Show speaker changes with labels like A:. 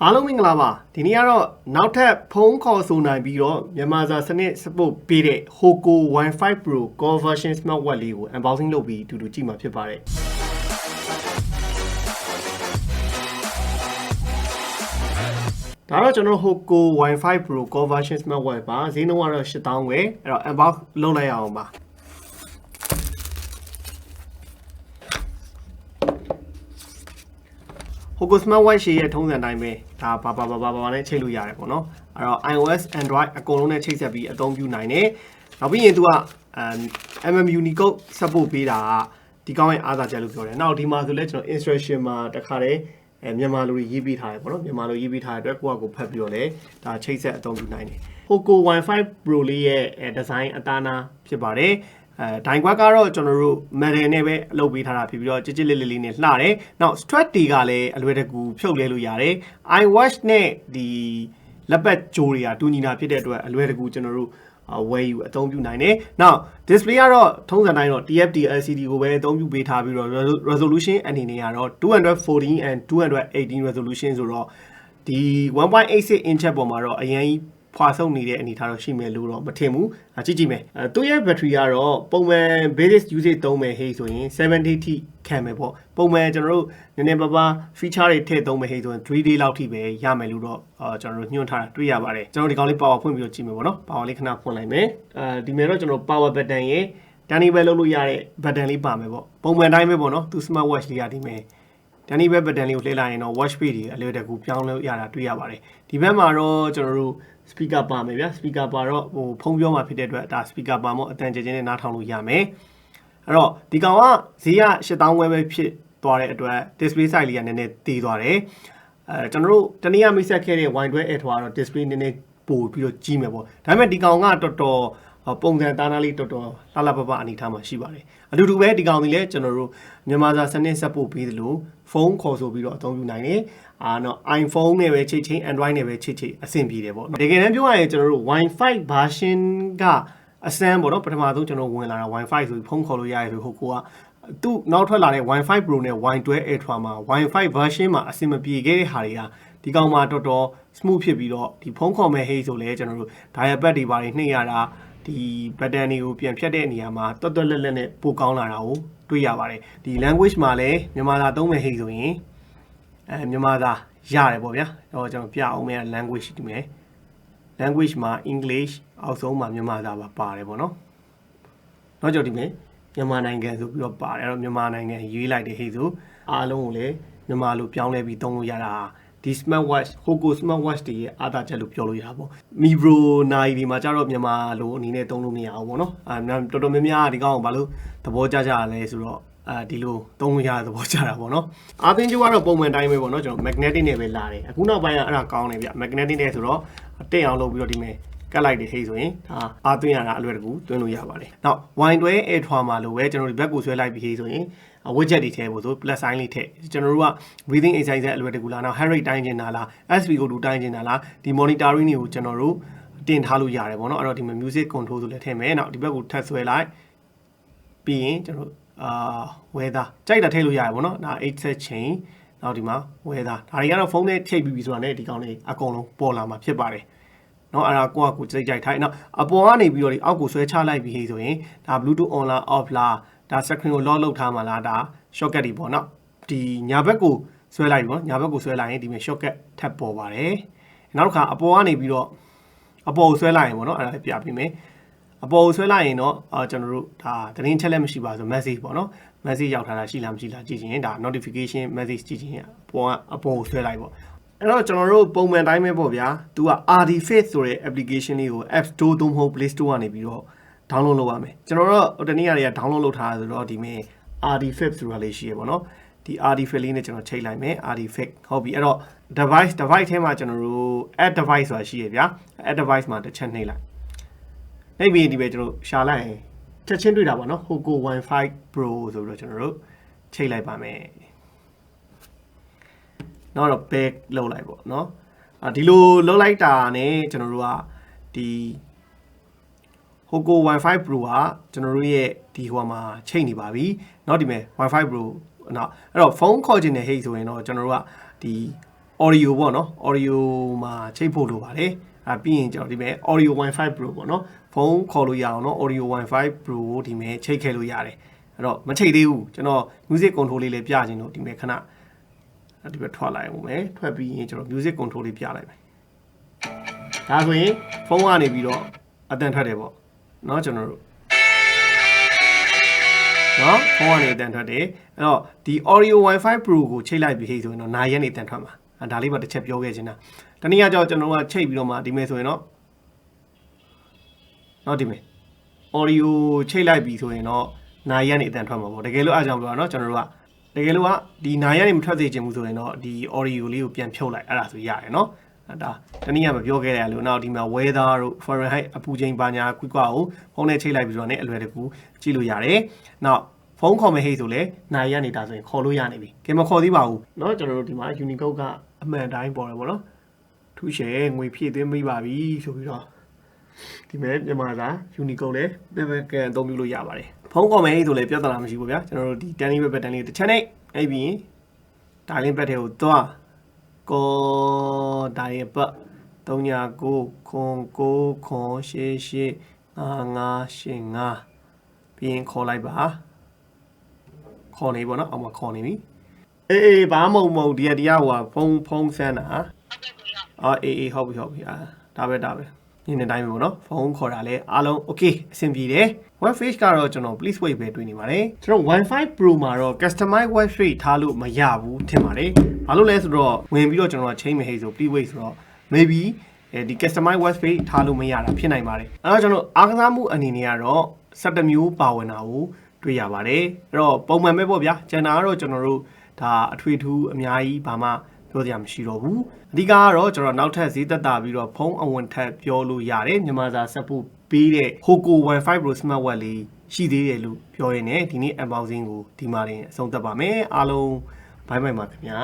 A: အားလုံးမင်္ဂလာပါဒီနေ့ကတော့နောက်ထပ်ဖုန်းခေါ်ဆိုနိုင်ပြီးတော့မြန်မာစာစနစ် support ပေးတဲ့ Hoco Wi-Fi Pro Core Version Smartwatch လေးကို unboxing လုပ်ပြီးအတူတူကြည့်မှာဖြစ်ပါတယ်ဒါတော့ကျွန်တော် Hoco Wi-Fi Pro Core Version Smartwatch ပါဈေးနှုန်းကတော့8000ပဲအဲ့တော့ unbox လုပ်လိုက်အောင်ပါHoco Smartwatch ရဲ့ထုံးစံတိုင်းပဲဒါဘာနဲ့ချိန်လို့ရတယ်ပေါ့နော်အဲ့တော့ iOS Android အကုန်လုံးနဲ့ချိတ်ဆက်ပြီးအသုံးပြုနိုင်တယ်နောက်ပြီးရင်သူကMMU Unicode support ပေးတာဒီကောင်းရဲ့အားသာချက်လို့ပြောတယ်နောက်ဒီမှာဆိုလဲကျွန်တော် instruction မှာတခါတည်းမြန်မာလိုရေးပေးထားတယ်ပေါ့နော်မြန်မာလိုရေးပေးထားတဲ့အတွက်ကိုယ့်အကိုဖတ်ပြီးတော့လဲဒါချိတ်ဆက်အသုံးပြုနိုင်တယ် Hoco Wi-Fi Pro လေးရဲ့ design အသားနာဖြစ်ပါတယ်ဒိုင်ကွက်ကတော့ကျွန်တော်တို့ metal နဲ့ပဲအလုပ်ပေးထားတာဖြစ်ပြီးတော့ကြစ်လေးနဲ့လှတယ်။နောက် strap တွေကလည်းအလွယ်တကူဖြုတ်လဲလို့ရတယ်။ iWatch နဲ့ဒီလက်ပတ်ကြိုးတွေကတူညီတာဖြစ်တဲ့အတွက်အလွယ်တကူကျွန်တော်တို့ဝယ်ယူအသုံးပြုနိုင်တယ်။နောက် display ကတော့ထုံးစံတိုင်းတော့ TFT LCD ကိုပဲအသုံးပြုပေးထားပြီးတော့ resolution အနေနဲ့ကတော့214 and 218 resolution ဆိုတော့ဒီ 1.86 inch ပေါ်မှာတော့အရင်ဖွာဆုံးနေတဲ့အနေထားတော့ရှိမယ်လို့တော့မထင်ဘူးကြည့်မယ်သူရဲ့ battery ကတော့ပုံမှန် basic usage သုံးမယ်ဟေးဆိုရင်7 ထိခံမယ်ပေါ့ပုံမှန်ကျွန်တော်တို့နည်းနည်းပါးပါး feature တွေထည့်သုံးမယ်ဟေးဆိုရင်3 day လောက်ထိပဲရမယ်လို့တော့ကျွန်တော်တို့ညွှန်ထားတာတွေ့ရပါတယ်ကျွန်တော်ဒီကောင်လေး power ဖွင့်ပြီးတော့ကြည့်မယ်ပေါ့နော် power လေးခဏဖွင့်လိုက်မယ်ဒီမှာတော့ကျွန်တော် power button ရဲ့တန်းလေးပဲလုပ်လို့ရတဲ့ button လေးပါမယ်ပေါ့ပုံမှန်တိုင်းပဲပေါ့နော်သူ smart watch လေးကဒီမှာတန်းလေးပဲ button လေးကိုလှည့်လိုက်ရင်တော့ watch face တွေအလွယ်တကူပြောင်းလို့ရတာတွေ့ရပါတယ်ဒီဘက်မှာတော့ကျွန်တော်တို့speaker ပါမယ်ဗျာ speaker ပါတော့ဖုန်းပြောမှာဖြစ်တဲ့အတွက်ဒါ speaker ပါမို့အတန်ကျကျနဲ့နားထောင်လို့ရမယ်အဲ့တော့ဒီကောင်ကဈေးက8000ဝယ်ပဲဖြစ်သွားတဲ့အတွက် display size လေးကနည်းနည်းသေးသွားတယ်ကျွန်တော်တို့တနည်းအားမိတ်ဆက်ခဲ့တဲ့ wide air ထွားတော့ display နည်းနည်းပိုပြီးတော့ကြီးမယ်ပေါ့ဒါပေမဲ့ဒီကောင်ကတော်တော်ပုံစံသားနာလေးတော်တော်လှပပအနေထားမှာရှိပါတယ်အတူတူပဲဒီကောင်ဒီလဲကျွန်တော်တို့မြန်မာစာစနစ်ဆက်ပို့ပေးသလိုဖုန်းခေါ်ဆိုပြီးတော့အသုံးပြုနိုင်တယ်နော် iPhone နဲ့ပဲချိန် Android နဲ့ပဲချိန်အဆင်ပြေတယ်ပေါ့တကယ်တမ်းပြောရရင်ကျွန်တော်တို့ Wi-Fi version ကအစမ်းပေါ့နော်ပထမဆုံးကျွန်တော်ဝင်လာတာ Wi-Fi ဆိုပြီးဖုန်းခေါ်လို့ရတယ်ဆိုဟိုကိုကသူ့နောက်ထွက်လာတဲ့ Wi-Fi Pro နဲ့ Wi-12 Ultra မှာ Wi-Fi version မှာအဆင်မပြေခဲ့တဲ့ဟာတွေကဒီကောင်မှာတော်တော် smooth ဖြစ်ပြီးတော့ဒီဖုန်းခေါ်မဲ့ဟေးဆိုလဲကျွန်တော်တို့ dial pad တွေပါတယ်နှိပ်ရတာဒီ button တွေကိုပြန်ဖြတ်တဲ့နေရာမှာတွတ်တွတ်လက်လက်နဲ့ပိုကောင်းလာတာကိုတွေ့ရပါတယ်ဒီ language မှာလည်းမြန်မာစာသုံးမဲ့ဟေးဆိုရင်မြန်မာစာရတယ်ပေါ့ဗျာတော့ကျွန်တော်ပြအောင်မယ် language ဒီမယ် language မှာ English အောက်ဆုံးမှာမြန်မာစာပါပါတယ်ပေါ့နော်နောက်ကြောင့်ဒီမယ်မြန်မာနိုင်ငံဆိုပြီးတော့ပါတယ်အဲ့တော့မြန်မာနိုင်ငံရေးလိုက်တဲ့ဟေးဆိုအားလုံးကိုလည်းမြန်မာလိုပြောင်းလဲပြီးသုံးလို့ရတာဒီ smartwatch Hoco smartwatch တွေရဲ့အားသာချက်လို့ပြောလို့ရတာပေါ့ Mibro နိုင်ဒီမှာကျတော့မြန်မာလိုအနေနဲ့သုံးလို့မရအောင်ပေါ့နော်တော်တော်များများဒီကောင်ကိုဘာလို့သဘောကျကြရလဲဆိုတော့ဒီလိုသုံးလို့ရတဲ့သဘောကျတာပေါ့နော်အားသိန်းကျိုးကတော့ပုံမှန်တိုင်းပဲပေါ့နော်ကျွန်တော် magnetic နဲ့ပဲလာတယ်အခုနောက်ပိုင်းကအဲ့ဒါကောင်းတယ်ဗျ magnetic နဲ့ဆိုတော့တက်အောင်လုပ်ပြီးတော့ဒီမဲ့ကတ်လိုက်တယ်ဟေးဆိုရင်ဒါအားသွင်းရတာအလွယ်တကူသွင်းလို့ရပါတယ်နောက် Wi-12 Ultra မှာလိုပဲကျွန်တော်ဒီဘက်ကိုဆွဲလိုက်ပြီးဟေးဆိုရင်widget တွေထည့်ဖို့ဆို plus sign လေးထည့်ကျွန်တော်တို့က breathing exercise အလွယ်တကူလားနောက် heart rate တိုင်းကျင်တာလား SpO2 တိုင်းကျင်တာလားဒီ monitoring တွေကိုကျွန်တော်တို့တင်ထားလို့ရတယ်ပေါ့နော်အဲ့တော့ဒီမှာ music control ဆိုလည်းထည့်မယ်နောက်ဒီဘက်ကိုထပ်ဆွဲလိုက်ပြီးရင်ကျွန်တော်တို့weather ကြိုက်တာထည့်လို့ရတယ်ပေါ့နော်ဒါ 8 set chain နောက်ဒီမှာ weather ဒါတွေကတော့ဖုန်းနဲ့ထိပ်ပြီးဆိုတာနဲ့ဒီကောင်လေးအကုန်လုံးပေါ်လာမှာဖြစ်ပါတယ်နော်အဲ့ဒါကိုကြိုက်ထိုက်နော်အပေါ်ကနေပြီးတော့ဒီအောက်ကိုဆွဲချလိုက်ပြီးဆိုရင်ဒါ Bluetooth on လား off လားဒါ screen ကို lock လုပ်ထားမှာလားဒါ shortcut တွေပေါ့နော်ဒီညာဘက်ကိုဆွဲလိုက်ပေါ့ညာဘက်ကိုဆွဲလိုက်ရင်ဒီမှာ shortcut ထပ်ပေါ်ပါတယ်နောက်တစ်ခါအပေါ်ကနေပြီးတော့အပေါ်ကိုဆွဲလိုက်ရင်ပေါ့နော်အဲ့ဒါလည်းပြပေးမယ်အပေါ်ကိုဆွဲလိုက်ရင်တော့ကျွန်တော်တို့ဒါသတင်းချက်လက်မရှိပါဆို message ပေါ့နော် message ရောက်ထားတာရှိလားမရှိလားကြည့်ရင်ဒါ notification message ကြည့်ရင်အပေါ်ကိုဆွဲလိုက်ပေါ့အဲ့တော့ကျွန်တော်တို့ပုံမှန်တိုင်းပဲပေါ့ဗျာသူက RDFit ဆိုတဲ့ application လေးကို App Store သို့မဟုတ် Play Store ကနေပြီးတော့ download လုပ်ရမယ်ကျွန်တော်တို့တနည်းအားဖြင့် download လုပ်ထားတာဆိုတော့ဒီမှာ RDFit ဆိုတာလေးရှိရပေါ့နော်ဒီ RDFit လေးနဲ့ကျွန်တော်ချိန်လိုက်မယ် RDFit ဟုတ်ပြီအဲ့တော့ device ထဲမှာကျွန်တော်တို့ add device ဆိုတာရှိရဗျာ add device မှာတစ်ချက်နှိပ်လိုက်နှိပ်ပြီးဒီပဲကျွန်တော်ရှာလိုက်ရင်ချက်ချင်းတွေ့တာပေါ့နော် Hoco Wi-Fi Pro ဆိုပြီးတော့ကျွန်တော်တို့ချိန်လိုက်ပါမယ်နောက်တော့ back လုပ်လိုက်ပေါ့နော်ဒီလိုလုပ်လိုက်တာနဲ့ကျွန်တော်တို့ကဒီ Hoco Wi-Fi Pro ကကျွန်တော်တို့ရဲ့ဒီဟိုမှာချိန်နေပါပြီเนาะဒီမဲ့ Wi-Fi Pro เนาะအဲ့တော့ဖုန်းခေါ်ခြင်းနဲ့ဟိတ်ဆိုရင်တော့ကျွန်တော်တို့ကဒီ audio ပေါ့နော် audio မှာချိတ်ဖို့လိုပါတယ်ပြီးရင်ကျွန်တော်ဒီမဲ့ audio Wi-Fi Pro ပေါ့နော်ဖုန်းခေါ်လို့ရအောင်နော် audio Wi-Fi Pro ကိုဒီမဲ့ချိတ်ခဲ့လို့ရတယ်အဲ့တော့မချိတ်သေးဘူးကျွန်တော် music control လေးလည်းပြချင်လို့ဒီမဲ့ခဏဒီဘက်ထွက်လိုက်အောင်မယ်ထွက်ပြီးရင်ကျွန်တော် music control လေးပြလိုက်မယ်ဒါဆိုရင်ဖုန်းကနေပြီးတော့အတန်ထွက်တယ်ပေါ့เนาะကျွန်တော်တို့เนาะဖုန်းကနေအတန်ထွက်တယ်အဲ့တော့ဒီ audio Wi-Fi Pro ကိုချိတ်လိုက်ပြီးဟိဆိုရင်တော့နာရက်နေအတန်ထွက်မှာဒါလေးပါတစ်ချက်ပြောခဲ့ချင်တာတနည်းအားကြောင့်ကျွန်တော်ကချိတ်ပြီးတော့မှဒီမဲ့ဆိုရင်တော့ဒီမဲ့ audio ချိတ်လိုက်ပြီးဆိုရင်တော့နာရက်နေအတန်ထွက်မှာပေါ့တကယ်လို့အားကြောင့်ပြောတာเนาะကျွန်တော်တို့ကတကယ်လို့ကဒီနာရက်နေမထွက်သေးချင်ဘူးဆိုရင်တော့ဒီ audio လေးကိုပြန်ဖြုတ်လိုက်အဲ့ဒါဆိုရတယ်เนาะဒါတနည်းအားမပြောခဲ့တယ်လို့နောက်ဒီမှာ weather တို့ Fahrenheit အပူချိန်ပါညာကွကွကိုဖုန်းနဲ့ချိတ်လိုက်ပြီးတော့ねအလွယ်တကူကြည့်လို့ရတယ်နောက်ဖုန်းခေါ်မဲ့ဟိတ်ဆိုလဲနိုင်ရနေတာဆိုရင်ခေါ်လို့ရနေပြီကဲမခေါ်သေးပါဘူးเนาะကျွန်တော်တို့ဒီမှာ Unicode ကအမှန်တိုင်းပေါ်တယ်ပေါ့နော်ထူးရှယ်ငွေဖြည့်သွင်းမိပါပြီဆိုပြီးတော့ဒီမဲ့မြန်မာစာ Unicode လဲပြန်အသုံးပြုလို့ရပါတယ်ဖုန်းခေါ်မဲ့ဟိတ်ဆိုလဲပြဿနာမရှိဘူးဗျာကျွန်တော်တို့ဒီ Tanning Web တန်းလေးတစ်ချက်နဲ့အဲ့ပြီးရင် Dialing Pad တွေကိုသွားကိုဒါရပတ်39ခွန်9ခွန်88 5585ပြီးရင်ခေါ်လိုက်ပါခေါ်နေပေါ့နော်အောက်မှာခေါ်နေပြီအေးဘာမဟုတ်ဒီကဟိုဖုန်းဆန်းတာအေးဟုတ်ပြီဒါပဲဒီနေ့တိုင်းပဲပေါ့နော်ဖုန်းခေါ်တာလဲအားလုံး okay အဆင်ပြေတယ် web page ကတော့ကျွန်တော် please wait ပဲတွေ့နေပါတယ်ကျွန်တော် Wi-Fi Pro မှာတော့ customize web page ထားလို့မရဘူးထင်ပါတယ်ဘာလို့လဲဆိုတော့ဝင်ပြီးတော့ကျွန်တော်ချိန်မဟိဆို please wait ဆိုတော့ maybe ဒီ customize web page ထားလို့မရတာဖြစ်နိုင်ပါတယ်အဲ့တော့ကျွန်တော်အားကစားမှုအနေနဲ့ကတော့17မျိုးပါဝင်တာကိုတွေ့ရပါတယ်အဲ့တော့ပုံမှန်ပဲပေါ့ဗျာကျန်တာကတော့ကျွန်တော်တို့ဒါအထွေထူးအများကြီးဘာမှပြောစရာမရှိတော့ဘူးအဓိကကတော့ကျွန်တော်နောက်ထပ်ဈေးသက်သာပြီးတော့ဖုန်းအဝင်ထပ်ပြောလို့ရတယ်မြန်မာစာစပ်ဖို့ပေးတဲ့ Hoco Wi-Fi Pro Smart Watch လေးရှိသေးတယ်လို့ပြောရင်းနဲ့ဒီနေ့ unboxing ကိုဒီမှာတင်အဆုံးသတ်ပါမယ်အားလုံးဘိုင်းဘိုင်းပါခင်ဗျာ